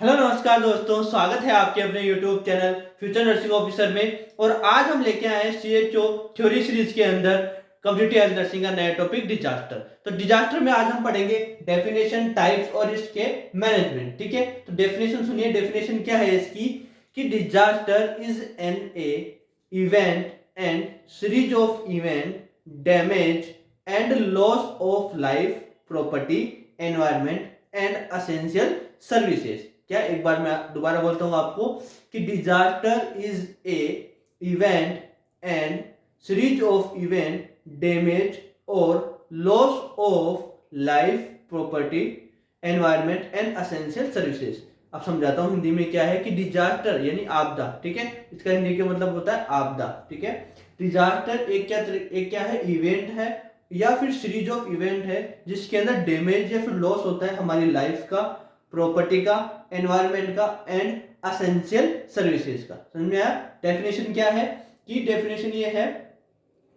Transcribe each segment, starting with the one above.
Hello नमस्कार दोस्तों, स्वागत है आपके अपने YouTube channel future nursing officer में। और आज हम लेके आए हैं CHO थ्योरी सीरीज के अंदर कम्युनिटी हेल्थ नर्सिंग का नया टॉपिक डिजास्टर। तो डिजास्टर में आज हम पढ़ेंगे डेफिनेशन, टाइप्स और इसके मैनेजमेंट। ठीक है, तो डेफिनेशन सुनिए। डेफिनेशन क्या है इसकी कि disaster is an event and series of event, damage and loss of life, property, environment and essential services. क्या, एक बार मैं दोबारा बोलता हूं आपको कि disaster is a event and series of event, damage और loss of life, property, environment and essential services. अब समझाता हूं हिंदी में क्या है कि डिजास्टर यानी आपदा। ठीक है, इसका हिंदी का मतलब होता है आपदा। ठीक है, डिजास्टर एक क्या है, इवेंट है या फिर सीरीज ऑफ इवेंट है जिसके अंदर डैमेज या फिर लॉस होता है हमारी लाइफ का, प्रॉपर्टी का, एनवायरमेंट का एंड असेंशियल सर्विसेज का। समझ में आया? डेफिनेशन क्या है कि डेफिनेशन ये है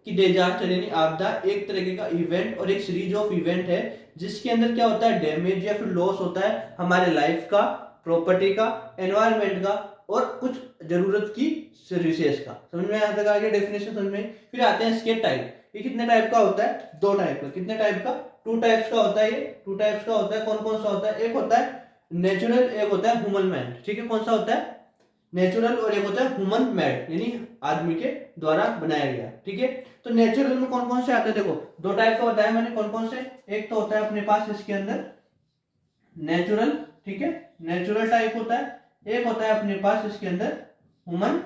कि डिजास्टर यानी आपदा एक तरीके का इवेंट और एक सीरीज ऑफ इवेंट है जिसके अंदर क्या होता है, डैमेज या फिर लॉस होता है हमारे लाइफ का, प्रॉपर्टी का, एनवायरमेंट का और कुछ जरूरत की सर्विसेज का। समझ में यहाँ तक आ गया डेफिनेशन? समझ में? फिर आते हैं इसके टाइप। ये कितने टाइप का होता है? दो टाइप का। कितने टाइप का? टू टाइप्स का होता है। ये टू टाइप्स का होता है। कौन कौन सा होता है? एक होता है नेचुरल, एक होता है ह्यूमन मेड। ठीक है, कौन सा होता है? नेचुरल। और एक होता है ह्यूमन मेड यानी आदमी के द्वारा बनाया गया। ठीक है, तो नेचुरल में कौन कौन से आते हैं? देखो, दो टाइप का बताया मैंने। कौन कौन से? एक तो होता है अपने पास इसके अंदर नेचुरल। ठीक है, नेचुरल टाइप होता है। एक होता है अपने पास इसके अंदर ह्यूमन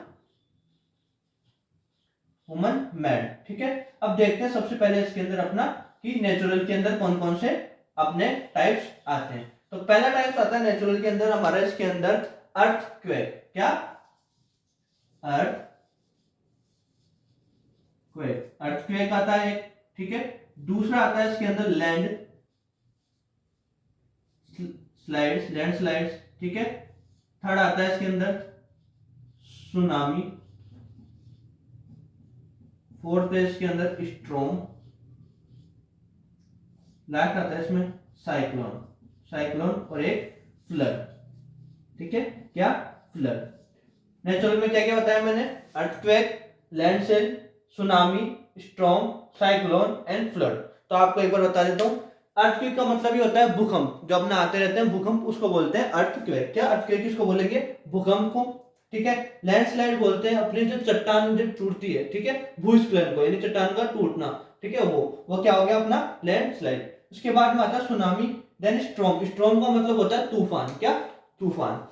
ह्यूमन मेड। ठीक है, अब देखते हैं सबसे पहले इसके अंदर अपना कि नेचुरल के अंदर कौन कौन से अपने टाइप्स आते हैं। तो पहला टाइप्स आता है नेचुरल के अंदर हमारा, इसके अंदर अर्थक्वेक। क्या? अर्थक्वेक आता है एक। ठीक है, दूसरा आता है इसके अंदर लैंडस्लाइड्स। ठीक है, थर्ड आता है इसके अंदर सुनामी। फोर्थ है इसके अंदर स्ट्रॉम। लास्ट आता है इसमें साइक्लोन और एक फ्लड। ठीक है, क्या? फ्लड। नेचुरल में क्या क्या बताया मैंने? Earthquake, landslide, tsunami, storm, cyclone and flood. तो आपको एक बार बता देता हूं। अर्थक्वेक का मतलब ये होता है भूकंप, जो अपने आते रहते हैं भूकंप, उसको बोलते हैं अर्थक्वेक। क्या? अर्थक्वेक किसको बोलेंगे? भूकंप को। ठीक है, लैंडस्लाइड बोलते हैं अपनी जो चट्टान जब टूटती है, ठीक है, भूस्खलन को, यानी चट्टान का टूटना। ठीक है, वो क्या हो गया अपना? लैंडस्लाइड। उसके बाद में आता है सुनामी, देन स्ट्रॉम का मतलब होता है तूफान। क्या? तूफान।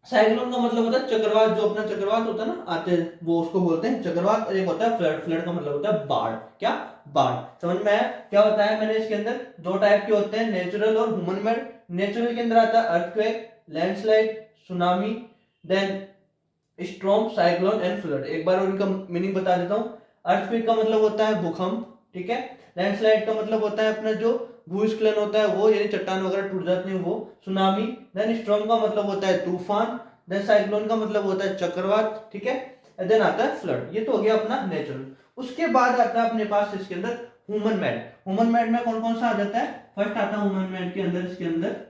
साइक्लोन का मतलब होता है चक्रवात, जो अपना चक्रवात होता है ना आते हैं, वो उसको बोलते हैं चक्रवात। और एक होता है फ्लड का मतलब होता है बाढ़। क्या? बाढ़। समझ में आया? क्या बताया मैंने? इसके अंदर दो टाइप के होते हैं, नेचुरल और ह्यूमन मेड। नेचुरल के अंदर आता है earthquake, landslide, tsunami, then storm, cyclone and flood. एक बार उनका मीनिंग बता देता हूँ। अर्थक्वेक का मतलब होता है भूकंप। ठीक है, लैंडस्लाइड का मतलब होता है अपना जो भूस्खलन होता है वो, यानी चट्टान वगैरह टूट जाती है वो, सुनामी। देन स्ट्रॉम का मतलब होता है तूफान। देन साइक्लोन का मतलब होता है चक्रवात। ठीक है, देन आता है फ्लड। ये तो हो गया अपना नेचुरल। उसके बाद आता है अपने पास इसके अंदर ह्यूमन मेड। ह्यूमन मेड में कौन कौन सा आ जाता है? फर्स्ट आता है ह्यूमन मेड के अंदर, इसके अंदर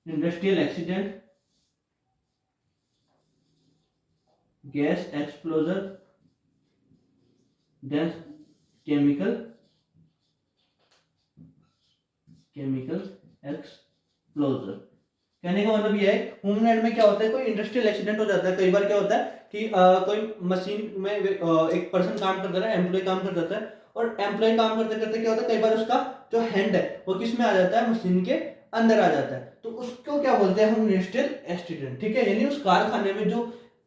industrial accident, gas explosion, then chemical explosion. कहने का मतलब ये है, ह्यूमन में क्या होता है, कोई इंडस्ट्रियल एक्सीडेंट हो जाता है। कई बार क्या होता है कि कोई मशीन में एक पर्सन काम करता है, एम्प्लॉय काम कर जाता है, और एम्प्लॉय काम करते करते क्या होता है, कई बार उसका जो हैंड है वो किस में आ जाता है? मशीन के अंदर आ जाता है। तो उसको क्या बोलते हैं हम? Industrial accident. ठीक है, यानी उस कारखाने में जो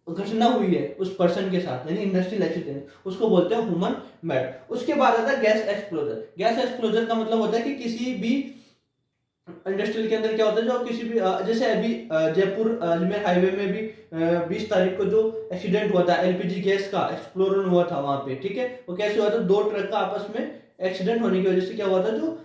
घटना हुई है उस पर्सन के साथ, यानी इंडस्ट्रियल एक्सीडेंट, उसको बोलते हैं ह्यूमन मेड। उसके बाद आता है गैस एक्सप्लोजर। गैस एक्सप्लोजर का मतलब होता है कि किसी भी इंडस्ट्रियल के अंदर क्या होता है, जो किसी भी जैसे अभी जयपुर अजमेर हाईवे में भी 20 तारीख को जो एक्सीडेंट हुआ था, एलपीजी गैस का एक्सप्लोजन हुआ था वहां पे। ठीक है, वो कैसे हुआ था? दो ट्रक का आपस में एक्सीडेंट होने की वजह से क्या हुआ था, जो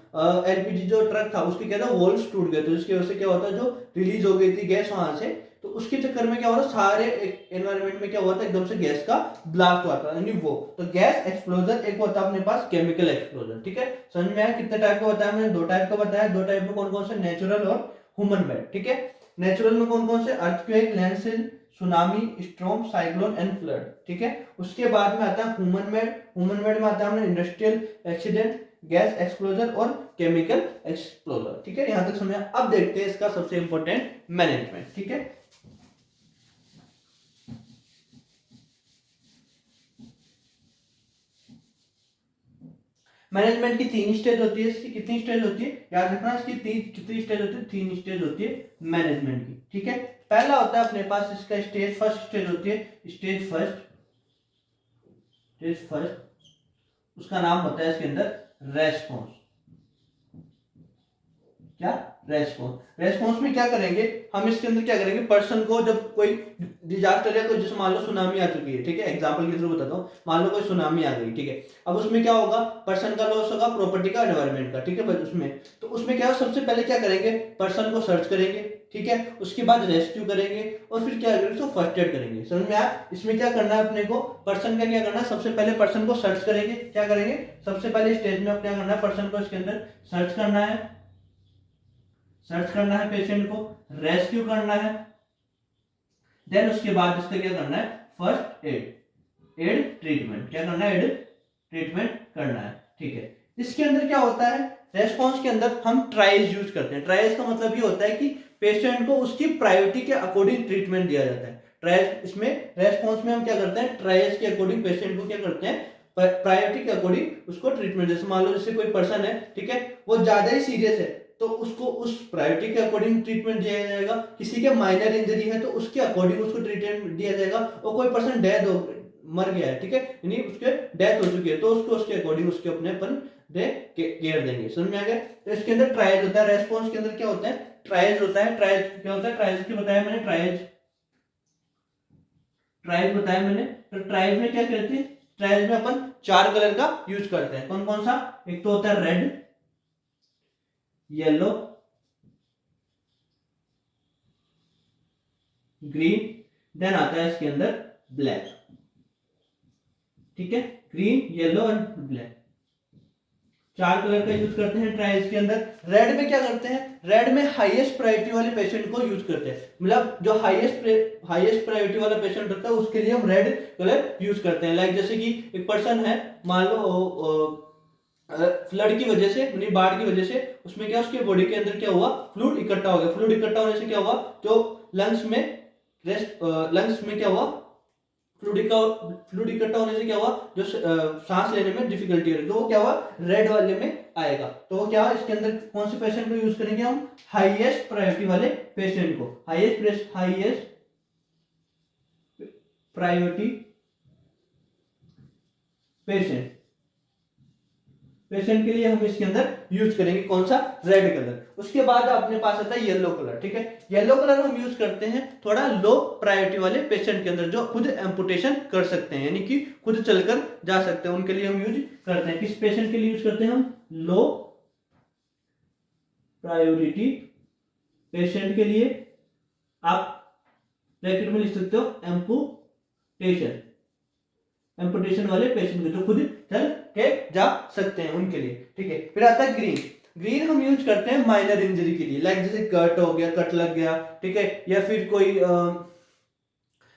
एलपीजी जो ट्रक था उसके क्या था, वॉल्व्स टूट गए थे, जिसकी वजह से क्या होता है, जो रिलीज हो गई थी गैस वहां से, तो उसके चक्कर में क्या हो रहा है, सारे एनवायरनमेंट में क्या हुआ था, एकदम से गैस का ब्लास्ट हुआ था, यानी वो तो गैस एक्सप्लोजन एक होता है अपने पास केमिकल एक्सप्लोजन। ठीक है, समझ में आया? कितने टाइप का बताया मैंने? दो टाइप का बताया। दो टाइप में कौन कौन से? नेचुरल और ह्यूमन मेड। ठीक है, नेचुरल में कौन कौन से? Earthquake, landslide, tsunami, storm, cyclone and flood. ठीक है, उसके बाद में आता है ह्यूमन मेड। ह्यूमन मेड में आता है इंडस्ट्रियल एक्सीडेंट, गैस एक्सप्लोजन और केमिकल एक्सप्लोजन। ठीक है, यहां तक समझा। अब देखते हैं इसका सबसे इंपॉर्टेंट मैनेजमेंट। ठीक है, मैनेजमेंट की तीन स्टेज होती है। इसकी कितनी स्टेज होती है याद रखना, इसकी कितनी स्टेज होती है? तीन स्टेज होती है मैनेजमेंट की। ठीक है, पहला होता है अपने पास इसका स्टेज, फर्स्ट स्टेज होती है स्टेज फर्स्ट। स्टेज फर्स्ट, उसका नाम होता है इसके अंदर रेस्पॉन्स। क्या? रेस्पॉन्स। रेस्पॉन्स में क्या करेंगे हम? इसके अंदर क्या करेंगे, पर्सन को जब कोई डिजास्टर है, कोई जैसे मान लो सुनामी आ चुकी है, ठीक है, एग्जांपल के थ्रू बताता हूँ, मान लो कोई सुनामी आ गई, ठीक है, अब उसमें क्या होगा, पर्सन का लॉस होगा, प्रॉपर्टी का, एनवायरनमेंट का। ठीक है, उसमें तो उसमें क्या है, सबसे पहले क्या करेंगे, पर्सन को सर्च करेंगे, ठीक है, उसके बाद रेस्क्यू करेंगे और फिर क्या करेंगे, उसको फर्स्ट एड करेंगे। समझ में आया? इसमें क्या करना है अपने को, पर्सन का क्या करना है, सबसे पहले पर्सन को सर्च करेंगे। क्या करेंगे? सबसे पहले स्टेज में क्या करना है, पर्सन को इसके अंदर सर्च करना है, सर्च करना है पेशेंट को, रेस्क्यू करना है, देन उसके बाद इसका क्या करना है, फर्स्ट एड, एड ट्रीटमेंट। क्या करना है? एड ट्रीटमेंट करना है। ठीक है, इसके अंदर क्या होता है, रेस्पॉन्स के अंदर हम ट्रायल्स यूज करते हैं। ट्रायल्स का मतलब ये होता है कि पेशेंट को उसकी प्रायोरिटी के अकॉर्डिंग ट्रीटमेंट दिया जाता है। ट्रायल इसमें रेस्पॉन्स में हम क्या करते हैं, ट्रायल्स के अकॉर्डिंग पेशेंट को क्या करते हैं, प्रायोरिटी के अकॉर्डिंग उसको ट्रीटमेंट। जैसे मान लो जैसे कोई पर्सन है, ठीक है, वो ज्यादा ही सीरियस है तो उसको उस प्रायोरिटी के अकॉर्डिंग ट्रीटमेंट दिया जाएगा। किसी के माइनर इंजरी है तो उसके अकॉर्डिंग उसको ट्रीटमेंट दिया जाएगा। और कोई पर्सन डेथ हो मर गया है, ठीक है, यानी उसके डेथ हो चुकी है, तो उसको उसके अकॉर्डिंग उसके अपने अपन दे केयर देंगे। समझ में आ गया? तो इसके अंदर ट्रायल्स होता है, रेस्पॉन्स के अंदर क्या होता है, ट्रायल्स होता है। ट्रायल्स क्या होता है, ट्रायल्स की बताया मैंने, ट्रायल्स ट्रायल्स बताया मैंने। तो ट्रायल्स में क्या करते हैं, ट्रायल्स में अपन चार कलर का यूज करते हैं। कौन कौन सा? एक तो होता है रेड, येलो, ग्रीन, देन आता है इसके अंदर ब्लैक। ठीक है, ग्रीन, येलो और ब्लैक, चार कलर का यूज करते हैं ट्रायल्स के अंदर। रेड में क्या करते हैं, रेड में हाईएस्ट प्रायोरिटी वाले पेशेंट को यूज करते हैं, मतलब जो हाईएस्ट प्रायोरिटी वाला पेशेंट होता है उसके लिए हम रेड कलर यूज करते हैं। लाइक जैसे कि एक पर्सन है, मान लो फ्लड की वजह से, यानी बाढ़ की वजह से, उसमें क्या उसके बॉडी के अंदर क्या हुआ, फ्लूइड इकट्ठा हो गया। फ्लूइड इकट्ठा होने से क्या हुआ, जो लंग्स में क्या हुआ, फ्लूइड इकट्ठा होने से क्या हुआ, जो सांस लेने में डिफिकल्टी हो रही है, तो वो क्या हुआ, रेड वाले में आएगा। तो वो क्या, इसके अंदर कौन से पेशेंट को यूज करेंगे हम, हाईएस्ट प्रायोरिटी वाले पेशेंट को, हाईएस्ट प्रायोरिटी पेशेंट के लिए हम इसके अंदर यूज करेंगे कौन सा, रेड कलर। उसके बाद अपने पास आता है येलो कलर। ठीक है, येलो कलर हम यूज करते हैं थोड़ा लो प्रायोरिटी वाले पेशेंट के अंदर, जो खुद एम्पुटेशन कर सकते हैं, यानी कि खुद चलकर जा सकते हैं, उनके लिए हम यूज करते हैं। किस पेशेंट के लिए यूज करते हैं हम, लो प्रायोरिटी पेशेंट के लिए। आप ब्रैकेट में लिख सकते हो एम्पुटेशन, एम्पुटेशन वाले पेशेंट को जो खुद चल के जा सकते हैं उनके लिए। ठीक है, फिर आता है ग्रीन। ग्रीन हम यूज करते हैं माइनर इंजरी के लिए, लाइक जैसे कट हो गया, कट लग गया, ठीक है, या फिर कोई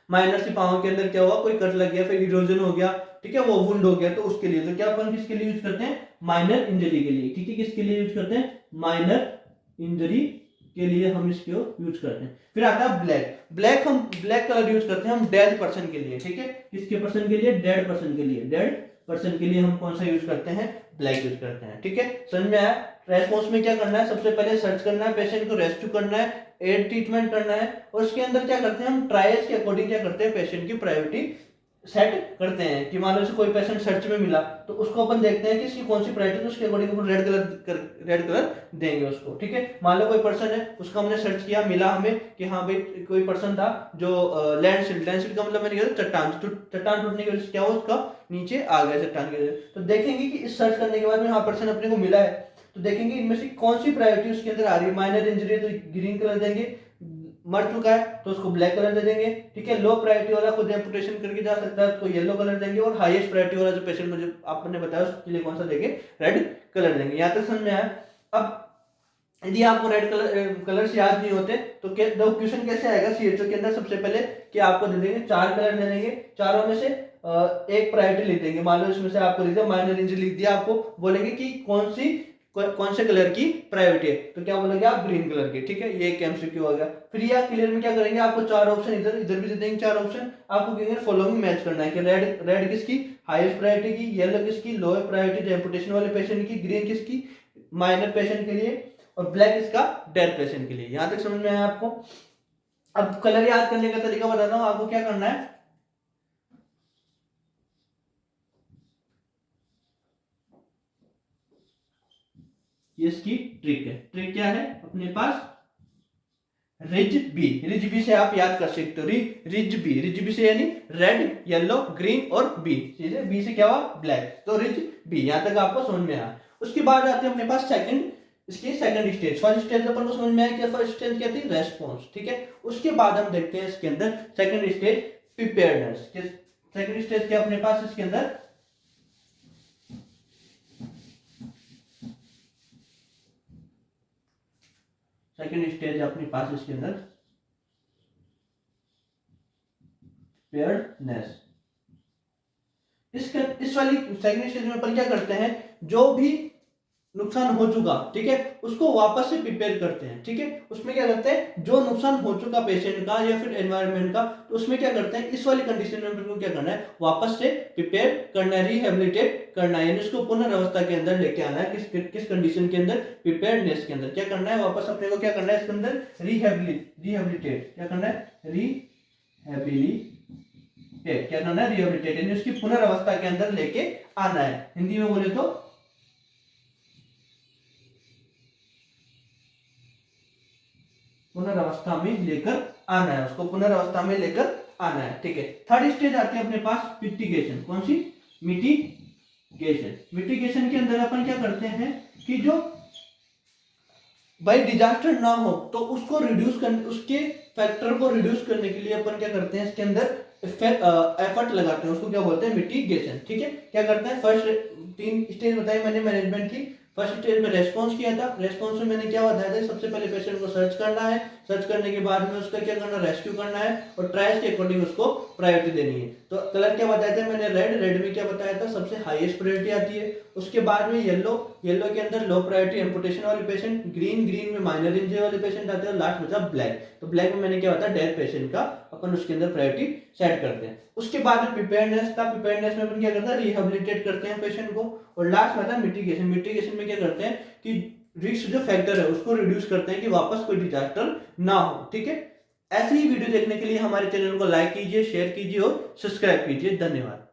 माइनर सी पाँव के अंदर क्या हुआ, कोई कट लग गया, फिर इरोजन हो गया, ठीक है, वो वुंड हो गया, तो उसके लिए। तो क्या अपन किसके लिए यूज करते हैं, माइनर इंजरी के लिए। ठीक है, किसके लिए यूज करते हैं, माइनर इंजरी के लिए हम इसको यूज करते हैं। फिर आता है ब्लैक कलर यूज करते हैं हम डेड पर्सन के लिए। ठीक है, किसके पर्सन के लिए, डेड पर्सन के लिए। डेड पर्सन के लिए हम कौन सा यूज करते हैं, ब्लैक यूज करते हैं। ठीक है, समझ में आया? रेस्पॉन्स में क्या करना है, सबसे पहले सर्च करना है, पेशेंट को रेस्क्यू करना है, एड ट्रीटमेंट करना है, और उसके अंदर क्या करते हैं हम, ट्रायल्स के अकॉर्डिंग क्या करते हैं, पेशेंट की प्रायोरिटी सेट करते हैं। कि मान लो से कोई पेशेंट सर्च में मिला तो उसको अपन देखते हैं कि इसकी कौन सी प्रायोरिटी है, उसके अकॉर्डिंग अपन रेड कलर देंगे उसको। ठीक है, मान लो कोई पर्सन है, उसका हमने सर्च किया, मिला हमें कि हाँ भाई कोई पर्सन था जो लैंडस्लाइड का मतलब मैंने कहा चट्टान टूटने की वजह से क्या हुआ, उसका नीचे आ गया चट्टान की वजह से। तो देखेंगे कि इस सर्च करने के बाद में हाँ पर्सन अपने को मिला है, तो देखेंगे इनमें से कौन सी प्रायोरिटी उसके अंदर आ रही है। माइनर इंजरी तो ग्रीन कलर देंगे, मर चुका है तो उसको ब्लैक कलर दे देंगे, ठीक है। लो प्रायोरिटी वाला खुद एम्पुटेशन करके जा सकता है तो येलो कलर देंगे, और हाईएस्ट प्रायोरिटी वाला जो पेशेंट मुझे आपने बताया उसके लिए कौन सा देंगे, रेड कलर देंगे। यहाँ तक समझ में आया। अब यदि आपको रेड कलर्स याद नहीं होते तो क्वेश्चन कैसे आएगा सीएचओ के अंदर, सबसे पहले कि आपको दे देंगे 4 कलर दे देंगे, चारों में से एक प्रायोरिटी लिख देंगे। मान लो इसमें से आपको लिख दिया माइनर इंजरी लिख दिया, आपको बोलेंगे कि कौन से कलर की प्रायोरिटी है, तो क्या बोलोगे आप, ग्रीन कलर की, ठीक है। ये एक एमसीक्यू हो गया। फिर या क्लियर में क्या करेंगे, आपको 4 ऑप्शन इधर इधर भी दे देंगे, 4 ऑप्शन आपको कहेंगे फॉलोइंग मैच करना है कि रेड किसकी हाईएस्ट प्रायोरिटी की, येलो किसकी लोअर प्रायोरिटी जो एम्पुटेशन वाले पेशेंट की, ग्रीन किसकी माइनर पेशेंट के लिए, और ब्लैक इसका डेड पेशेंट के लिए। यहां तक समझ में आया आपको। अब कलर याद करने का तरीका बताता हूं आपको, क्या करना है। ये इसकी ट्रिक है। ट्रिक क्या है अपने पास, रिज बी से आप याद कर सकते हो। रिज बी से यानी रेड येलो ग्रीन और बी से क्या हुआ, ब्लैक, तो रिज बी। यहां तक आपको समझ में आया। उसके बाद आते हैं अपने पास इसकी सेकंड स्टेज। फर्स्ट स्टेज अपन को समझ में आया कि फर्स्ट स्टेज क्या थी, रेस्पॉन्स, ठीक है। उसके बाद हम देखते हैं इसके अंदर second stage, preparedness. Second stage क्या अपने पास इसके अंदर, सेकंड स्टेज अपने पास इसके अंदर प्रिपेयर्डनेस। इस वाली सेकंड स्टेज में अपन क्या करते हैं, जो भी नुकसान हो चुका, ठीक है, उसको वापस से प्रिपेयर करते हैं, ठीक है। उसमें क्या करते हैं, जो नुकसान हो चुका पेशेंट का या फिर एनवायरनमेंट का, तो उसमें क्या करते हैं, इस वाली कंडीशन में उनको क्या करना है, वापस से प्रिपेयर करना है, रिहेबिलिटेट करना है, यानी उसको पुनर्वस्था के अंदर लेके आना है। किस कंडीशन के अंदर, प्रिपेयर्डनेस के अंदर। क्या करना है, वापस अपने को क्या करना है इसके अंदर, रिहेबिलिटेट। क्या करना है, क्या करना है, रिहेबिलिटेट, यानी उसकी पुनर्वस्था के अंदर लेके आना है। हिंदी में बोले तो पुनर्वस्था में लेकर आना है, उसको पुनर्वस्था में लेकर आना है, ठीक है। थर्ड स्टेज आती है अपने पास मिटिगेशन। कौन सी, मिटिगेशन के अंदर अपन क्या करते हैं कि जो भाई डिजास्टर ना हो तो उसको रिड्यूस करने, उसके फैक्टर को रिड्यूस करने के लिए अपन क्या करते हैं, इसके अंदर एफर्ट लगाते हैं, उसको क्या बोलते हैं, मिटिगेशन, ठीक है। क्या करते हैं, फर्स्ट 3 स्टेज बताई मैंने मैनेजमेंट की। फर्स्ट स्टेज में रेस्पॉन्स किया था, रेस्पॉन्स में मैंने क्या बताया था, सबसे पहले पेशेंट को सर्च करना है, सर्च करने के बाद में उसका क्या करना, रेस्क्यू करना है, और ट्रायल्स के अकॉर्डिंग उसको प्रायोरिटी देनी है। तो कलर क्या बताया था मैंने, रेड में क्या बताया था, सबसे हाईएस्ट प्रायोरिटी आती है। उसके बाद में येलो के अंदर लो प्रायोरिटी एम्पुटेशन वाले पेशेंट, ग्रीन में माइनर इंजरी वाले पेशेंट आते हैं, और लास्ट बचा ब्लैक। तो ब्लैक में मैंने क्या बताया, डेड पेशेंट का अपन उसके अंदर प्रायोरिटी सेट करते हैं। उसके बाद में प्रिपेयर्डनेस था, प्रिपेयर्डनेस में अपन क्या करते हैं, रिहेबिलिटेट करते हैं पेशेंट को, और लास्ट में था मिटिगेशन में क्या करते हैं कि रिस्क जो फैक्टर है उसको रिड्यूस करते हैं कि वापस कोई डिजास्टर ना हो, ठीक है। ऐसी ही वीडियो देखने के लिए हमारे चैनल को लाइक कीजिए, शेयर कीजिए और सब्सक्राइब कीजिए। धन्यवाद।